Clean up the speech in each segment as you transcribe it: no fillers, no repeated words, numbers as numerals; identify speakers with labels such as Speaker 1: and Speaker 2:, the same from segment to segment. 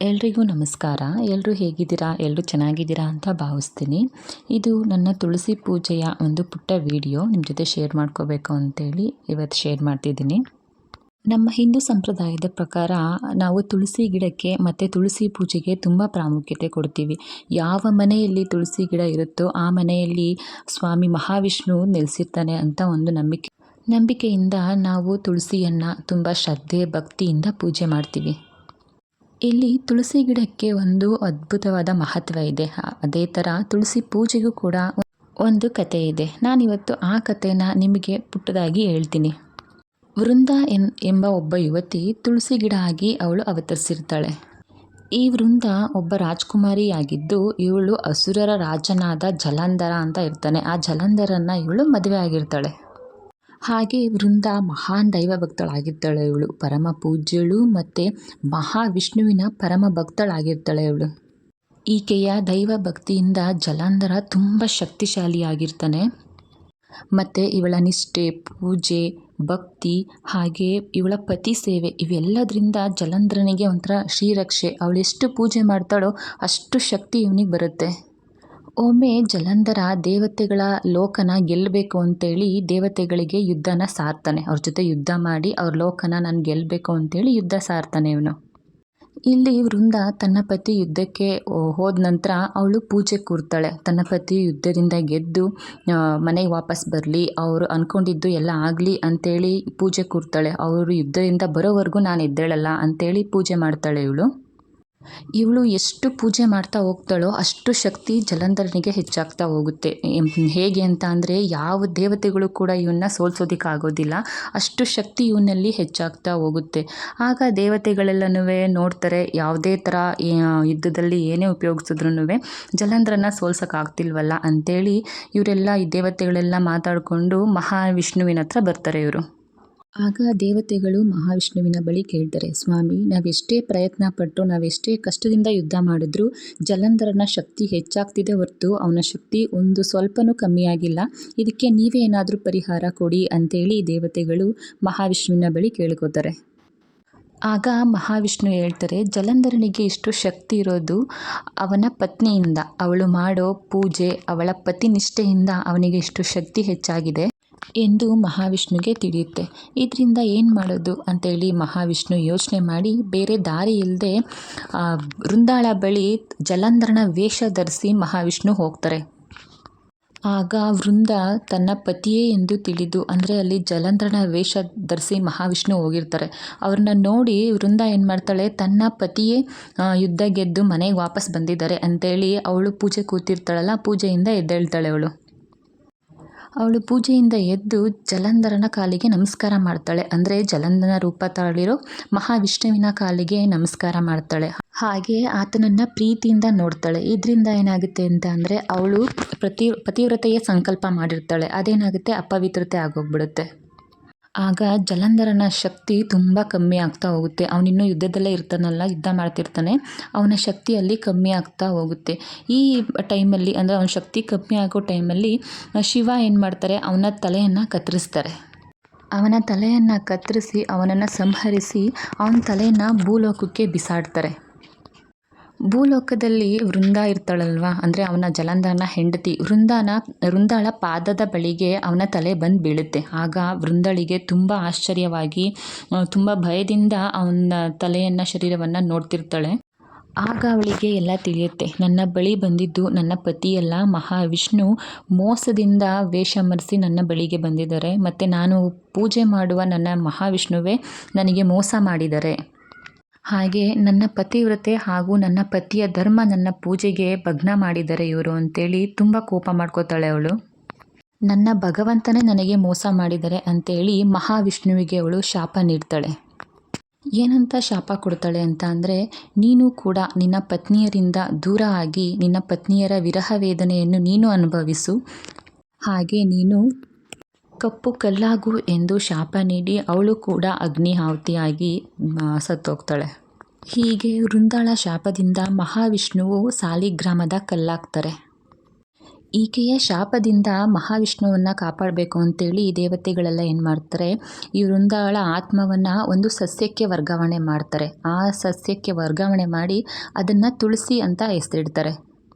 Speaker 1: ಎಲ್ರಿಗೂ ನಮಸ್ಕಾರ. ಎಲ್ಲರೂ ಹೇಗಿದ್ದೀರಾ? ಎಲ್ಲರೂ ಚೆನ್ನಾಗಿದ್ದೀರಾ ಅಂತ ಭಾವಿಸ್ತೀನಿ. ಇದು ನನ್ನ ತುಳಸಿ ಪೂಜೆಯ ಒಂದು ಪುಟ್ಟ ವಿಡಿಯೋ ನಿಮ್ಮ ಜೊತೆ ಶೇರ್ ಮಾಡ್ಕೋಬೇಕು ಅಂತೇಳಿ ಇವತ್ತು ಶೇರ್ ಮಾಡ್ತಿದ್ದೀನಿ. ನಮ್ಮ ಹಿಂದೂ ಸಂಪ್ರದಾಯದ ಪ್ರಕಾರ ನಾವು ತುಳಸಿ ಗಿಡಕ್ಕೆ ಮತ್ತು ತುಳಸಿ ಪೂಜೆಗೆ ತುಂಬ ಪ್ರಾಮುಖ್ಯತೆ ಕೊಡ್ತೀವಿ. ಯಾವ ಮನೆಯಲ್ಲಿ ತುಳಸಿ ಗಿಡ ಇರುತ್ತೋ ಆ ಮನೆಯಲ್ಲಿ ಸ್ವಾಮಿ ಮಹಾವಿಷ್ಣು ನೆಲೆಸಿರ್ತಾನೆ ಅಂತ ಒಂದು ನಂಬಿಕೆಯಿಂದ ನಾವು ತುಳಸಿಯನ್ನು ತುಂಬ ಶ್ರದ್ಧೆ ಭಕ್ತಿಯಿಂದ ಪೂಜೆ ಮಾಡ್ತೀವಿ. ಇಲ್ಲಿ ತುಳಸಿ ಗಿಡಕ್ಕೆ ಒಂದು ಅದ್ಭುತವಾದ ಮಹತ್ವ ಇದೆ. ಅದೇ ಥರ ತುಳಸಿ ಪೂಜೆಗೂ ಕೂಡ ಒಂದು ಕತೆ ಇದೆ. ನಾನಿವತ್ತು ಆ ಕಥೆನ ನಿಮಗೆ ಪುಟ್ಟದಾಗಿ ಹೇಳ್ತೀನಿ. ವೃಂದ ಎಂಬ ಒಬ್ಬ ಯುವತಿ ತುಳಸಿ ಗಿಡ ಆಗಿ ಅವಳು ಅವತರಿಸಿರ್ತಾಳೆ. ಈ ವೃಂದ ಒಬ್ಬ ರಾಜ್ಕುಮಾರಿಯಾಗಿದ್ದು ಇವಳು ಅಸುರರ ರಾಜನಾದ ಜಲಂಧರ ಅಂತ ಇರ್ತಾನೆ. ಆ ಜಲಂಧರನ್ನು ಇವಳು ಮದುವೆ ಆಗಿರ್ತಾಳೆ. ಹಾಗೆ ವೃಂದ ಮಹಾನ್ ದೈವ ಭಕ್ತಳಾಗಿರ್ತಾಳೆ. ಇವಳು ಪರಮ ಪೂಜ್ಯಳು ಮತ್ತು ಮಹಾವಿಷ್ಣುವಿನ ಪರಮ ಭಕ್ತಳಾಗಿರ್ತಾಳೆ. ಇವಳು ಈಕೆಯ ದೈವ ಭಕ್ತಿಯಿಂದ ಜಲಂಧರ ತುಂಬ ಶಕ್ತಿಶಾಲಿಯಾಗಿರ್ತಾನೆ. ಮತ್ತು ಇವಳ ನಿಷ್ಠೆ, ಪೂಜೆ, ಭಕ್ತಿ ಹಾಗೆ ಇವಳ ಪತಿ ಸೇವೆ ಇವೆಲ್ಲದರಿಂದ ಜಲಂಧರನಿಗೆ ಒಂಥರ ಶ್ರೀರಕ್ಷೆ. ಅವಳೆಷ್ಟು ಪೂಜೆ ಮಾಡ್ತಾಳೋ ಅಷ್ಟು ಶಕ್ತಿ ಇವನಿಗೆ ಬರುತ್ತೆ. ಒಮ್ಮೆ ಜಲಂಧರ ದೇವತೆಗಳ ಲೋಕನ ಗೆಲ್ಲಬೇಕು ಅಂತೇಳಿ ದೇವತೆಗಳಿಗೆ ಯುದ್ಧನ ಸಾರ್ತಾನೆ. ಅವ್ರ ಜೊತೆ ಯುದ್ಧ ಮಾಡಿ ಅವ್ರ ಲೋಕನ ನಾನು ಗೆಲ್ಲಬೇಕು ಅಂತೇಳಿ ಯುದ್ಧ ಸಾರ್ತಾನೆ ಇವನು. ಇಲ್ಲಿ ವೃಂದ ತನ್ನ ಪತಿ ಯುದ್ಧಕ್ಕೆ ಹೋದ ನಂತರ ಅವಳು ಪೂಜೆ ಕೂರ್ತಾಳೆ. ತನ್ನ ಪತಿ ಯುದ್ಧದಿಂದ ಗೆದ್ದು ಮನೆಗೆ ವಾಪಸ್ ಬರಲಿ, ಅವರು ಅಂದ್ಕೊಂಡಿದ್ದು ಎಲ್ಲ ಆಗಲಿ ಅಂತೇಳಿ ಪೂಜೆ ಕೂರ್ತಾಳೆ. ಅವರು ಯುದ್ಧದಿಂದ ಬರೋವರೆಗೂ ನಾನು ಎದ್ದೇಳಲ್ಲ ಅಂತೇಳಿ ಪೂಜೆ ಮಾಡ್ತಾಳೆ ಇವಳು. ಇವಳು ಎಷ್ಟು ಪೂಜೆ ಮಾಡ್ತಾ ಹೋಗ್ತಾಳೋ ಅಷ್ಟು ಶಕ್ತಿ ಜಲಂಧರನಿಗೆ ಹೆಚ್ಚಾಗ್ತಾ ಹೋಗುತ್ತೆ. ಹೇಗೆ ಅಂತ ಅಂದರೆ ಯಾವ ದೇವತೆಗಳು ಕೂಡ ಇವನ್ನ ಸೋಲ್ಸೋದಕ್ಕಾಗೋದಿಲ್ಲ. ಅಷ್ಟು ಶಕ್ತಿ ಇವನಲ್ಲಿ ಹೆಚ್ಚಾಗ್ತಾ ಹೋಗುತ್ತೆ. ಆಗ ದೇವತೆಗಳೆಲ್ಲನೂ ನೋಡ್ತಾರೆ, ಯಾವುದೇ ಥರ ಯುದ್ಧದಲ್ಲಿ ಏನೇ ಉಪಯೋಗಿಸಿದ್ರೂ ಜಲಂಧರನ ಸೋಲ್ಸೋಕ್ಕಾಗ್ತಿಲ್ವಲ್ಲ ಅಂಥೇಳಿ ಇವರೆಲ್ಲ ಈ ದೇವತೆಗಳೆಲ್ಲ ಮಾತಾಡಿಕೊಂಡು ಮಹಾವಿಷ್ಣುವಿನ ಹತ್ರ ಬರ್ತಾರೆ ಇವರು. ಆಗ ದೇವತೆಗಳು ಮಹಾವಿಷ್ಣುವಿನ ಬಳಿ ಕೇಳ್ತಾರೆ, ಸ್ವಾಮಿ, ನಾವೆಷ್ಟೇ ಪ್ರಯತ್ನ ಪಟ್ಟು ನಾವೆಷ್ಟೇ ಕಷ್ಟದಿಂದ ಯುದ್ಧ ಮಾಡಿದ್ರೂ ಜಲಂಧರನ ಶಕ್ತಿ ಹೆಚ್ಚಾಗ್ತಿದೆ ಹೊರತು ಅವನ ಶಕ್ತಿ ಒಂದು ಸ್ವಲ್ಪನೂ ಕಮ್ಮಿಯಾಗಿಲ್ಲ. ಇದಕ್ಕೆ ನೀವೇ ಏನಾದರೂ ಪರಿಹಾರ ಕೊಡಿ ಅಂತೇಳಿ ದೇವತೆಗಳು ಮಹಾವಿಷ್ಣುವಿನ ಬಳಿ ಕೇಳ್ಕೋತಾರೆ. ಆಗ ಮಹಾವಿಷ್ಣು ಹೇಳ್ತಾರೆ, ಜಲಂಧರನಿಗೆ ಇಷ್ಟು ಶಕ್ತಿ ಇರೋದು ಅವನ ಪತ್ನಿಯಿಂದ, ಅವಳು ಮಾಡೋ ಪೂಜೆ, ಅವಳ ಪತಿ ನಿಷ್ಠೆಯಿಂದ ಅವನಿಗೆ ಇಷ್ಟು ಶಕ್ತಿ ಹೆಚ್ಚಾಗಿದೆ ಎಂದು ಮಹಾವಿಷ್ಣುಗೆ ತಿಳಿಯುತ್ತೆ. ಇದರಿಂದ ಏನು ಮಾಡೋದು ಅಂತೇಳಿ ಮಹಾವಿಷ್ಣು ಯೋಚನೆ ಮಾಡಿ ಬೇರೆ ದಾರಿ ಇಲ್ಲದೆ ವೃಂದಾಳ ಬಳಿ ಜಲಂಧರನ ವೇಷ ಧರಿಸಿ ಮಹಾವಿಷ್ಣು ಹೋಗ್ತಾರೆ. ಆಗ ವೃಂದ ತನ್ನ ಪತಿಯೇ ಎಂದು ತಿಳಿದು, ಅಂದರೆ ಅಲ್ಲಿ ಜಲಂಧರನ ವೇಷ ಧರಿಸಿ ಮಹಾವಿಷ್ಣು ಹೋಗಿರ್ತಾರೆ. ಅವ್ರನ್ನ ನೋಡಿ ವೃಂದ ಏನು ಮಾಡ್ತಾಳೆ, ತನ್ನ ಪತಿಯೇ ಯುದ್ಧ ಗೆದ್ದು ಮನೆಗೆ ವಾಪಸ್ ಬಂದಿದ್ದಾರೆ ಅಂತೇಳಿ ಅವಳು ಪೂಜೆ ಕೂತಿರ್ತಾಳಲ್ಲ, ಪೂಜೆಯಿಂದ ಎದ್ದೇಳ್ತಾಳೆ. ಅವಳು ಪೂಜೆಯಿಂದ ಎದ್ದು ಜಲಂಧರನ ಕಾಲಿಗೆ ನಮಸ್ಕಾರ ಮಾಡ್ತಾಳೆ. ಅಂದರೆ ಜಲಂಧರನ ರೂಪ ತಾಳಿರೋ ಮಹಾವಿಷ್ಣುವಿನ ಕಾಲಿಗೆ ನಮಸ್ಕಾರ ಮಾಡ್ತಾಳೆ. ಹಾಗೆ ಆತನನ್ನು ಪ್ರೀತಿಯಿಂದ ನೋಡ್ತಾಳೆ. ಇದರಿಂದ ಏನಾಗುತ್ತೆ ಅಂತ ಅಂದರೆ ಅವಳು ಪತಿವ್ರತೆಯ ಸಂಕಲ್ಪ ಮಾಡಿರ್ತಾಳೆ. ಅದೇನಾಗುತ್ತೆ, ಅಪವಿತ್ರತೆ ಆಗೋಗ್ಬಿಡುತ್ತೆ. ಆಗ ಜಲಂಧರನ ಶಕ್ತಿ ತುಂಬ ಕಮ್ಮಿ ಆಗ್ತಾ ಹೋಗುತ್ತೆ. ಅವನಿನ್ನೂ ಯುದ್ಧದಲ್ಲೇ ಇರ್ತಾನಲ್ಲ, ಯುದ್ಧ ಮಾಡ್ತಿರ್ತಾನೆ, ಅವನ ಶಕ್ತಿಯಲ್ಲಿ ಕಮ್ಮಿ ಆಗ್ತಾ ಹೋಗುತ್ತೆ. ಈ ಟೈಮಲ್ಲಿ ಅಂದರೆ ಅವನ ಶಕ್ತಿ ಕಮ್ಮಿ ಆಗೋ ಟೈಮಲ್ಲಿ ಶಿವ ಏನು ಮಾಡ್ತಾರೆ, ಅವನ ತಲೆಯನ್ನು ಕತ್ತರಿಸ್ತಾರೆ. ಅವನ ತಲೆಯನ್ನು ಕತ್ತರಿಸಿ ಅವನನ್ನು ಸಂಹರಿಸಿ ಅವನ ತಲೆಯನ್ನು ಭೂಲೋಕಕ್ಕೆ ಬಿಸಾಡ್ತಾರೆ. ಭೂಲೋಕದಲ್ಲಿ ವೃಂದ ಇರ್ತಾಳಲ್ವ, ಅಂದರೆ ಅವನ ಜಲಂಧರನ ಹೆಂಡತಿ ವೃಂದಾಳ ಪಾದದ ಬಳಿಗೆ ಅವನ ತಲೆ ಬಂದು ಬೀಳುತ್ತೆ. ಆಗ ವೃಂದಳಿಗೆ ತುಂಬ ಆಶ್ಚರ್ಯವಾಗಿ ತುಂಬ ಭಯದಿಂದ ಅವನ ತಲೆಯನ್ನು ಶರೀರವನ್ನು ನೋಡ್ತಿರ್ತಾಳೆ. ಆಗ ಅವಳಿಗೆ ಎಲ್ಲ ತಿಳಿಯುತ್ತೆ, ನನ್ನ ಬಳಿ ಬಂದಿದ್ದು ನನ್ನ ಪತಿಯಲ್ಲ, ಮಹಾವಿಷ್ಣು ಮೋಸದಿಂದ ವೇಷ ಮರೆಸಿ ನನ್ನ ಬಳಿಗೆ ಬಂದಿದ್ದಾರೆ. ಮತ್ತು ನಾನು ಪೂಜೆ ಮಾಡುವ ನನ್ನ ಮಹಾವಿಷ್ಣುವೇ ನನಗೆ ಮೋಸ ಮಾಡಿದ್ದಾರೆ. ಹಾಗೆ ನನ್ನ ಪತಿವ್ರತೆ ಹಾಗೂ ನನ್ನ ಪತಿಯ ಧರ್ಮ, ನನ್ನ ಪೂಜೆಗೆ ಭಗ್ನ ಮಾಡಿದ್ದಾರೆ ಇವರು ಅಂತೇಳಿ ತುಂಬ ಕೋಪ ಮಾಡ್ಕೋತಾಳೆ ಅವಳು. ನನ್ನ ಭಗವಂತನೇ ನನಗೆ ಮೋಸ ಮಾಡಿದ್ದಾರೆ ಅಂತೇಳಿ ಮಹಾವಿಷ್ಣುವಿಗೆ ಅವಳು ಶಾಪ ನೀಡ್ತಾಳೆ. ಏನಂತ ಶಾಪ ಕೊಡ್ತಾಳೆ ಅಂತ ಅಂದರೆ, ನೀನು ಕೂಡ ನಿನ್ನ ಪತ್ನಿಯರಿಂದ ದೂರ ಆಗಿ ನಿನ್ನ ಪತ್ನಿಯರ ವಿರಹ ವೇದನೆಯನ್ನು ನೀನು ಅನುಭವಿಸು, ಹಾಗೆ ನೀನು ಕಪ್ಪು ಕಲ್ಲಾಗು ಎಂದು ಶಾಪ ನೀಡಿ ಅವಳು ಕೂಡ ಅಗ್ನಿ ಆಹುತಿಯಾಗಿ ಸತ್ತೋಗ್ತಾಳೆ. ಹೀಗೆ ವೃಂದಾಳ ಶಾಪದಿಂದ ಮಹಾವಿಷ್ಣುವು ಸಾಲಿಗ್ರಾಮದ ಕಲ್ಲಾಗ್ತಾರೆ. ಈಕೆಯ ಶಾಪದಿಂದ ಮಹಾವಿಷ್ಣುವನ್ನು ಕಾಪಾಡಬೇಕು ಅಂತೇಳಿ ಈ ದೇವತೆಗಳೆಲ್ಲ ಏನು ಮಾಡ್ತಾರೆ, ಈ ವೃಂದಾಳ ಆತ್ಮವನ್ನು ಒಂದು ಸಸ್ಯಕ್ಕೆ ವರ್ಗಾವಣೆ ಮಾಡ್ತಾರೆ. ಆ ಸಸ್ಯಕ್ಕೆ ವರ್ಗಾವಣೆ ಮಾಡಿ ಅದನ್ನು ತುಳಸಿ ಅಂತ ಹೆಸರಿಡ್ತಾರೆ.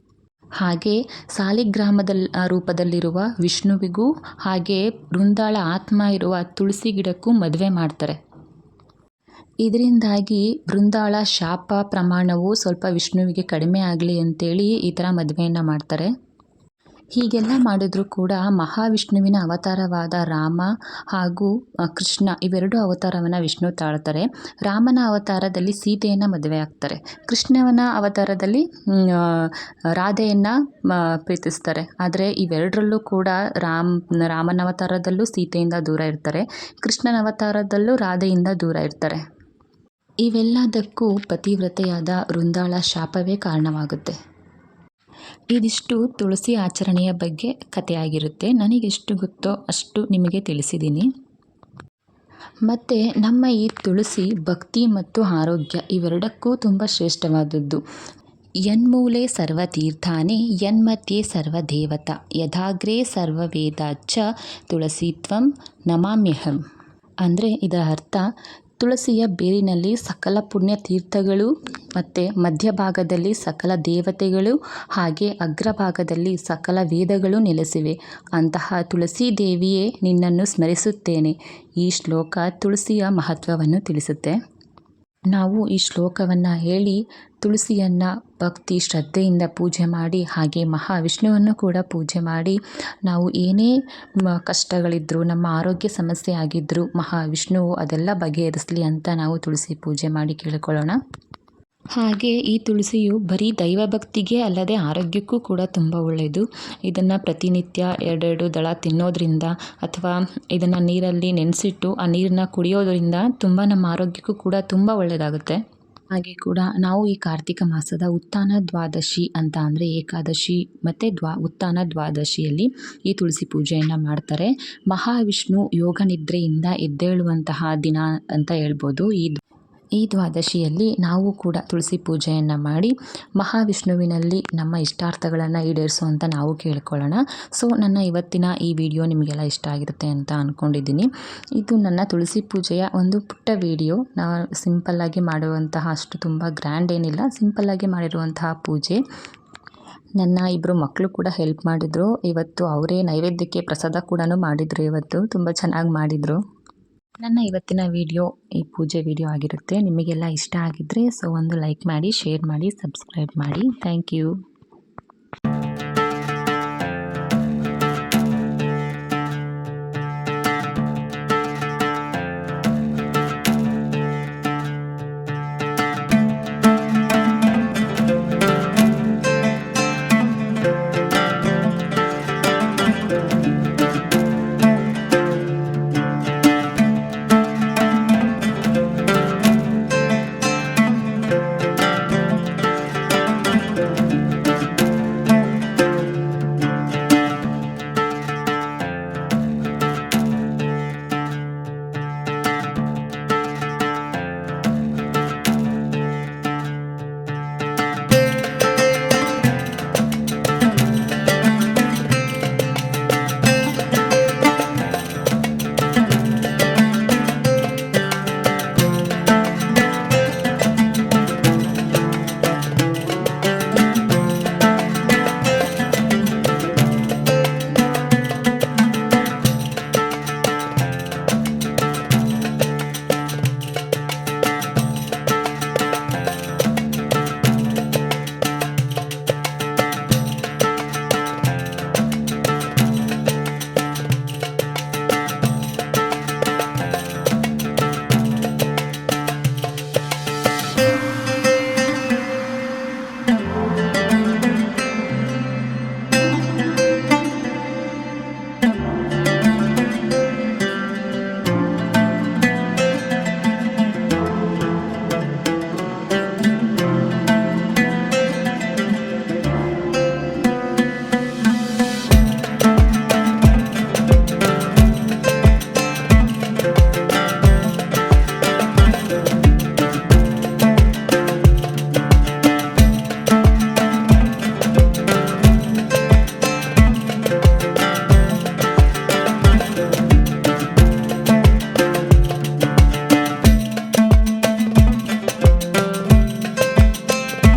Speaker 1: ಹಾಗೆ ಸಾಲಿಗ್ರಾಮದ ರೂಪದಲ್ಲಿರುವ ವಿಷ್ಣುವಿಗೂ ಹಾಗೆ ವೃಂದಾಳ ಆತ್ಮ ಇರುವ ತುಳಸಿ ಗಿಡಕ್ಕೂ ಮದುವೆ ಮಾಡ್ತಾರೆ. ಇದರಿಂದಾಗಿ ವೃಂದಾಳ ಶಾಪ ಪ್ರಮಾಣವು ಸ್ವಲ್ಪ ವಿಷ್ಣುವಿಗೆ ಕಡಿಮೆ ಆಗಲಿ ಅಂತೇಳಿ ಈ ಥರ ಮದುವೆಯನ್ನು ಮಾಡ್ತಾರೆ. ಹೀಗೆಲ್ಲ ಮಾಡಿದ್ರೂ ಕೂಡ ಮಹಾವಿಷ್ಣುವಿನ ಅವತಾರವಾದ ರಾಮ ಹಾಗೂ ಕೃಷ್ಣ ಇವೆರಡು ಅವತಾರವನ್ನು ವಿಷ್ಣು ತಾಳ್ತಾರೆ. ರಾಮನ ಅವತಾರದಲ್ಲಿ ಸೀತೆಯನ್ನು ಮದುವೆ ಆಗ್ತಾರೆ. ಕೃಷ್ಣನ ಅವತಾರದಲ್ಲಿ ರಾಧೆಯನ್ನು ಪ್ರೀತಿಸ್ತಾರೆ. ಆದರೆ ಇವೆರಡರಲ್ಲೂ ಕೂಡ ರಾಮನ ಅವತಾರದಲ್ಲೂ ಸೀತೆಯಿಂದ ದೂರ ಇರ್ತಾರೆ, ಕೃಷ್ಣನ ಅವತಾರದಲ್ಲೂ ರಾಧೆಯಿಂದ ದೂರ ಇರ್ತಾರೆ. ಇವೆಲ್ಲದಕ್ಕೂ ಪತಿವ್ರತೆಯಾದ ವೃಂದಾಳ ಶಾಪವೇ ಕಾರಣವಾಗುತ್ತೆ. ಇದಿಷ್ಟು ತುಳಸಿ ಆಚರಣೆಯ ಬಗ್ಗೆ ಕಥೆಯಾಗಿರುತ್ತೆ. ನನಗೆಷ್ಟು ಗೊತ್ತೋ ಅಷ್ಟು ನಿಮಗೆ ತಿಳಿಸಿದ್ದೀನಿ. ಮತ್ತು ನಮ್ಮ ಈ ತುಳಸಿ ಭಕ್ತಿ ಮತ್ತು ಆರೋಗ್ಯ ಇವೆರಡಕ್ಕೂ ತುಂಬ ಶ್ರೇಷ್ಠವಾದದ್ದು. ಯನ್ಮೂಲೆ ಸರ್ವತೀರ್ಥಾನಿ ಯನ್ಮಧ್ಯೆ ಸರ್ವದೇವತಾ ಯಥಾಗ್ರೇ ಸರ್ವವೇದಾಚ್ಚ ತುಳಸಿತ್ವಂ ನಮಾಮ್ಯಹಂ. ಅಂದರೆ ಇದರ ಅರ್ಥ, ತುಳಸಿಯ ಬೇರಿನಲ್ಲಿ ಸಕಲ ಪುಣ್ಯ ತೀರ್ಥಗಳು ಮತ್ತು ಮಧ್ಯಭಾಗದಲ್ಲಿ ಸಕಲ ದೇವತೆಗಳು ಹಾಗೆ ಅಗ್ರಭಾಗದಲ್ಲಿ ಸಕಲ ವೇದಗಳು ನೆಲೆಸಿವೆ. ಅಂತಹ ತುಳಸಿ ದೇವಿಯೇ ನಿನ್ನನ್ನು ಸ್ಮರಿಸುತ್ತೇನೆ. ಈ ಶ್ಲೋಕ ತುಳಸಿಯ ಮಹತ್ವವನ್ನು ತಿಳಿಸುತ್ತೆ. ನಾವು ಈ ಶ್ಲೋಕವನ್ನು ಹೇಳಿ ತುಳಸಿಯನ್ನು ಭಕ್ತಿ ಶ್ರದ್ಧೆಯಿಂದ ಪೂಜೆ ಮಾಡಿ ಹಾಗೆ ಮಹಾವಿಷ್ಣುವನ್ನು ಕೂಡ ಪೂಜೆ ಮಾಡಿ ನಾವು ಏನೇ ಕಷ್ಟಗಳಿದ್ದರೂ ನಮ್ಮ ಆರೋಗ್ಯ ಸಮಸ್ಯೆ ಆಗಿದ್ದರೂ ಮಹಾವಿಷ್ಣುವು ಅದೆಲ್ಲ ಬಗೆಹರಿಸಲಿ ಅಂತ ನಾವು ತುಳಸಿ ಪೂಜೆ ಮಾಡಿ ಕೇಳಿಕೊಳ್ಳೋಣ. ಹಾಗೆ ಈ ತುಳಸಿಯು ಬರೀ ದೈವಭಕ್ತಿಗೆ ಅಲ್ಲದೆ ಆರೋಗ್ಯಕ್ಕೂ ಕೂಡ ತುಂಬ ಒಳ್ಳೆಯದು. ಇದನ್ನು ಪ್ರತಿನಿತ್ಯ ಎರಡೆರಡು ದಳ ತಿನ್ನೋದ್ರಿಂದ ಅಥವಾ ಇದನ್ನು ನೀರಲ್ಲಿ ನೆನೆಸಿಟ್ಟು ಆ ನೀರನ್ನ ಕುಡಿಯೋದರಿಂದ ತುಂಬ ನಮ್ಮ ಆರೋಗ್ಯಕ್ಕೂ ಕೂಡ ತುಂಬ ಒಳ್ಳೆಯದಾಗುತ್ತೆ. ಹಾಗೆ ಕೂಡ ನಾವು ಈ ಕಾರ್ತಿಕ ಮಾಸದ ಉತ್ಥಾನ ದ್ವಾದಶಿ ಅಂತ ಅಂದರೆ ಏಕಾದಶಿ ಮತ್ತು ಉತ್ಥಾನ ದ್ವಾದಶಿಯಲ್ಲಿ ಈ ತುಳಸಿ ಪೂಜೆಯನ್ನು ಮಾಡ್ತಾರೆ. ಮಹಾವಿಷ್ಣು ಯೋಗ ನಿದ್ರೆಯಿಂದ ಎದ್ದೇಳುವಂತಹ ದಿನ ಅಂತ ಹೇಳ್ಬೋದು. ಈ ದ್ವಾದಶಿಯಲ್ಲಿ ನಾವು ಕೂಡ ತುಳಸಿ ಪೂಜೆಯನ್ನು ಮಾಡಿ ಮಹಾವಿಷ್ಣುವಿನಲ್ಲಿ ನಮ್ಮ ಇಷ್ಟಾರ್ಥಗಳನ್ನು ಈಡೇರಿಸುವಂತ ನಾವು ಕೇಳ್ಕೊಳ್ಳೋಣ. ಸೊ ನನ್ನ ಇವತ್ತಿನ ಈ ವಿಡಿಯೋ ನಿಮಗೆಲ್ಲ ಇಷ್ಟ ಆಗಿರುತ್ತೆ ಅಂತ ಅಂದ್ಕೊಂಡಿದ್ದೀನಿ. ಇದು ನನ್ನ ತುಳಸಿ ಪೂಜೆಯ ಒಂದು ಪುಟ್ಟ ವಿಡಿಯೋ. ನಾನು ಸಿಂಪಲ್ಲಾಗಿ ಮಾಡುವಂತಹ, ಅಷ್ಟು ತುಂಬ ಗ್ರ್ಯಾಂಡ್ ಏನಿಲ್ಲ, ಸಿಂಪಲ್ಲಾಗಿ ಮಾಡಿರುವಂತಹ ಪೂಜೆ. ನನ್ನ ಇಬ್ಬರು ಮಕ್ಕಳು ಕೂಡ ಹೆಲ್ಪ್ ಮಾಡಿದರು. ಇವತ್ತು ಅವರೇ ನೈವೇದ್ಯಕ್ಕೆ ಪ್ರಸಾದ ಕೂಡ ಮಾಡಿದರು. ಇವತ್ತು ತುಂಬ ಚೆನ್ನಾಗಿ ಮಾಡಿದರು. ನನ್ನ ಇವತ್ತಿನ ವಿಡಿಯೋ ಈ ಪೂಜೆ ವಿಡಿಯೋ ಆಗಿರುತ್ತೆ. ನಿಮಗೆಲ್ಲ ಇಷ್ಟ ಆಗಿದ್ದರೆ ಸೊ ಒಂದು ಲೈಕ್ ಮಾಡಿ, ಶೇರ್ ಮಾಡಿ, ಸಬ್ಸ್ಕ್ರೈಬ್ ಮಾಡಿ. Thank you.